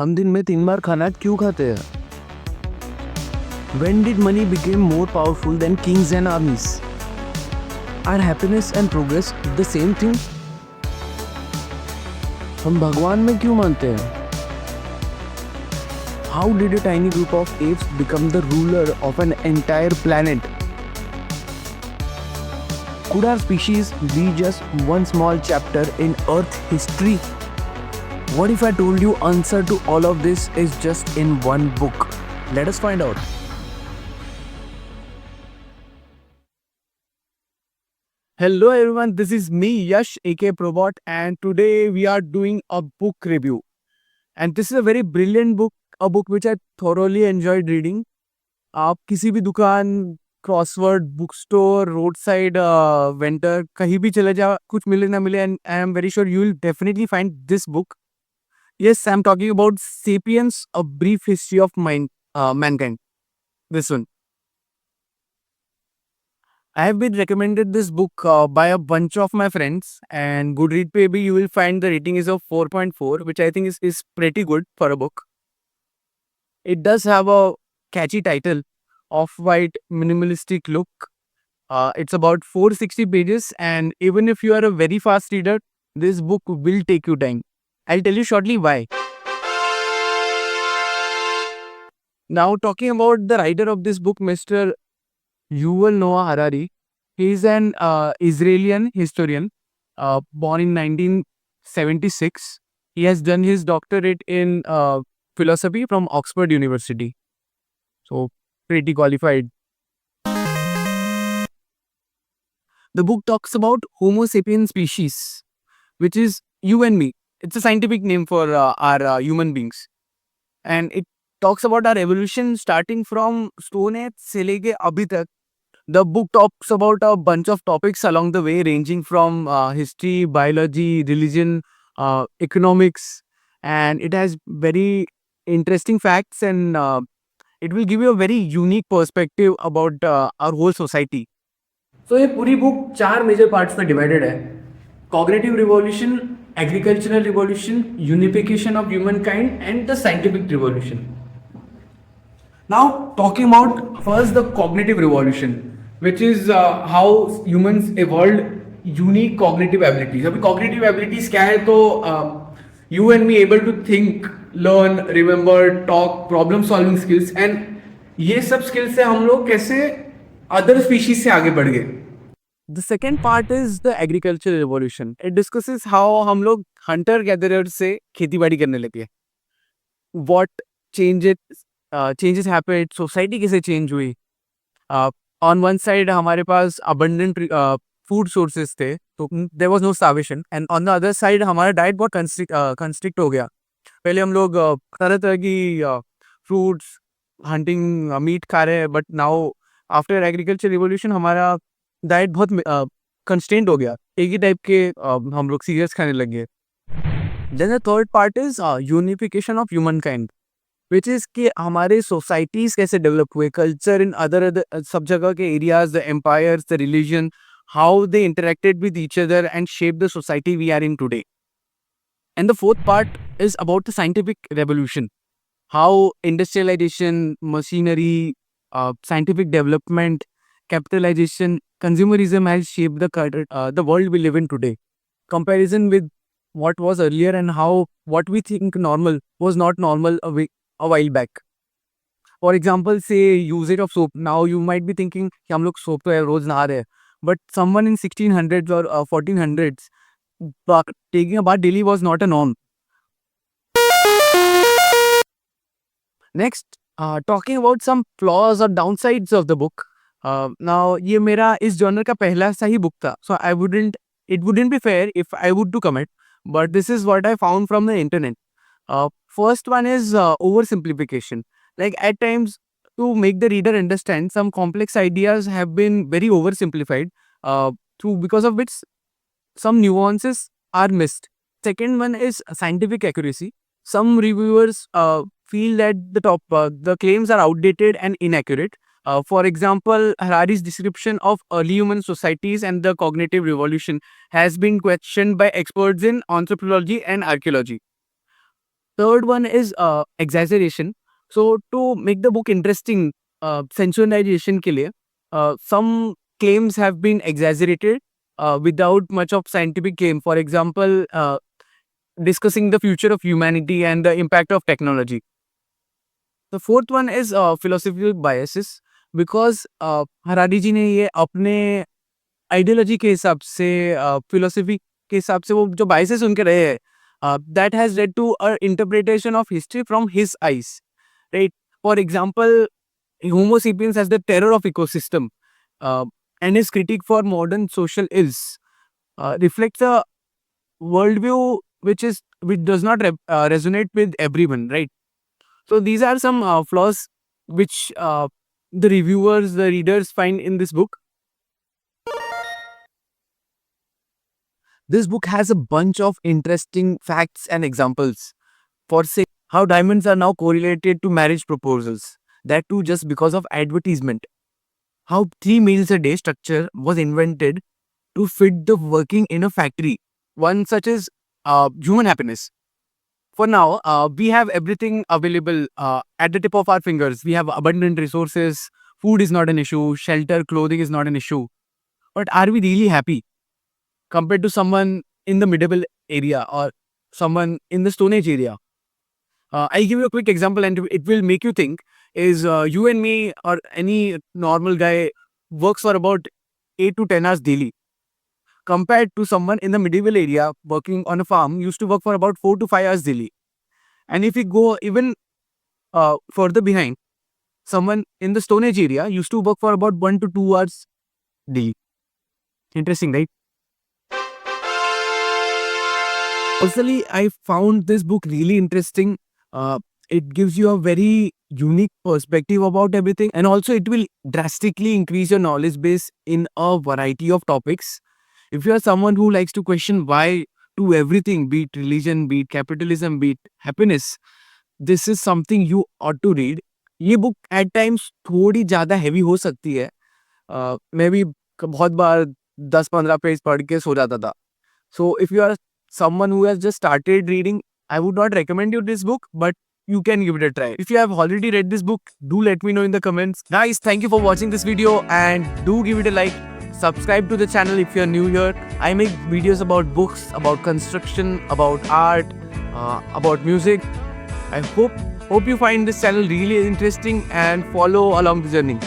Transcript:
हम दिन में 3 बार खाना क्यों खाते हैं? When did money become more powerful than kings and armies? Are happiness and progress the same thing? हम भगवान में क्यों मानते हैं? How did a tiny group of apes become the ruler of an entire planet? Could our species be just one small chapter in Earth history? What if I told you answer to all of this is just in one book? Let us find out. Hello everyone, this is me Yash aka Probot and today we are doing a book review. And this is a very brilliant book, a book which I thoroughly enjoyed reading. आप किसी भी दुकान, crossword, book store, road side vendor कहीं भी चले जाओ, कुछ मिले ना मिले, and I am very sure you will definitely find this book. Yes, I'm talking about Sapiens, A Brief History of Mankind. This one. I have been recommended this book by a bunch of my friends, and Goodread पे भी you will find the rating is of 4.4, which I think is pretty good for a book. It does have a catchy title, off-white minimalistic look. It's about 460 pages, and even if you are a very fast reader, this book will take you time. I'll tell you shortly why. Now, talking about the writer of this book, Mr. Yuval Noah Harari. He is an Israeli historian, born in 1976. He has done his doctorate in philosophy from Oxford University. So, pretty qualified. The book talks about Homo sapiens species, which is you and me. It's a scientific name for our human beings. And it talks about our evolution starting from Stone Age से लेके अभी तक. The book talks about a bunch of topics along the way, ranging from history, biology, religion, economics, and it has very interesting facts, and it will give you a very unique perspective about our whole society. So ये पूरी book 4 major parts में divided है. Cognitive revolution, agricultural revolution, unification of human kind and the scientific revolution. Now, talking about first the cognitive revolution, which is how humans evolved unique cognitive abilities. अभी cognitive abilities क्या है? तो you and me able to think, learn, remember, talk, problem solving skills, and ये सब skills से हम लोग कैसे other species से आगे बढ़ गए. The second part is the agricultural revolution. It discusses how हम लोग hunter gatherer से खेती बाड़ी करने लगे. What changes happened, society कैसे change हुई. On one side हमारे पास abundant food sources थे, तो there was no starvation, and on the other side हमारा diet बहुत constrict हो गया. पहले हम लोग तरह तरह की fruits, hunting, meat खा रहे हैं, but now after agriculture revolution हमारा diet बहुत constrained हो गया. एक ही टाइप के हम लोग सीरियल्स खाने लग गए. Then the third part is unification of humankind, which is कि हमारे सोसाइटीज कैसे डेवलप हुए, कल्चर इन अदर सब जगह के areas, the empires, the religion, how they interacted with each other and shape the society we are in today. And the fourth part is about the scientific revolution, how industrialization, machinery, scientific development, capitalization, consumerism has shaped the world we live in today. Comparison with what was earlier and how what we think normal was not normal a while back. For example, say usage of soap. Now you might be thinking कि हम लोग soap तो यार रोज नहा रहे हैं, but someone in 1600s or 1400s taking a bath daily was not a norm. Next, talking about some flaws or downsides of the book. Now ये मेरा इस genre का पहला सा ही book था, so it wouldn't be fair if I would to comment, but this is what I found from the internet. First one is oversimplification. Like at times, to make the reader understand, some complex ideas have been very oversimplified, because of which some nuances are missed. Second one is scientific accuracy. Some reviewers feel that the claims are outdated and inaccurate. For example, Harari's description of early human societies and the cognitive revolution has been questioned by experts in anthropology and archaeology. Third one is exaggeration. So to make the book interesting, sensationalization के लिए, some claims have been exaggerated without much of scientific claim. For example, discussing the future of humanity and the impact of technology. The fourth one is philosophical biases, because Harari जी ने ये अपने ideology के हिसाब से, philosophy के हिसाब से वो जो बाइसेस उनके रहे हैं, that has led to a interpretation of history from his eyes, right? For example, Homo sapiens as the terror of ecosystem, and his critique for modern social ills reflects a worldview which does not resonate with everyone, right? So these are some flaws which the reviewers, the readers find in this book. This book has a bunch of interesting facts and examples. For say, how diamonds are now correlated to marriage proposals. That too just because of advertisement. How 3 meals a day structure was invented to fit the working in a factory. One such is human happiness. For now, we have everything available at the tip of our fingers. We have abundant resources. Food is not an issue. Shelter, clothing is not an issue. But are we really happy compared to someone in the medieval area or someone in the Stone Age area? I'll give you a quick example and it will make you think. Is you and me or any normal guy works for about 8 to 10 hours daily, compared to someone in the medieval area working on a farm used to work for about 4 to 5 hours daily. And if we go even further behind, someone in the Stone Age area used to work for about 1 to 2 hours daily. Interesting, right? Personally, I found this book really interesting. It gives you a very unique perspective about everything, and also it will drastically increase your knowledge base in a variety of topics. If you are someone who likes to question why to everything, be it religion, be it capitalism, be it happiness, this is something you ought to read. ये book eight times थोड़ी ज़्यादा heavy हो सकती है. मैं भी बहुत बार 10-15 page पढ़ के सो जाता था. So if you are someone who has just started reading, I would not recommend you this book, but you can give it a try. If you have already read this book, do let me know in the comments. Guys, thank you for watching this video and do give it a like. Subscribe to the channel if you're new here. I make videos about books, about construction, about art, about music. I hope you find this channel really interesting and follow along the journey.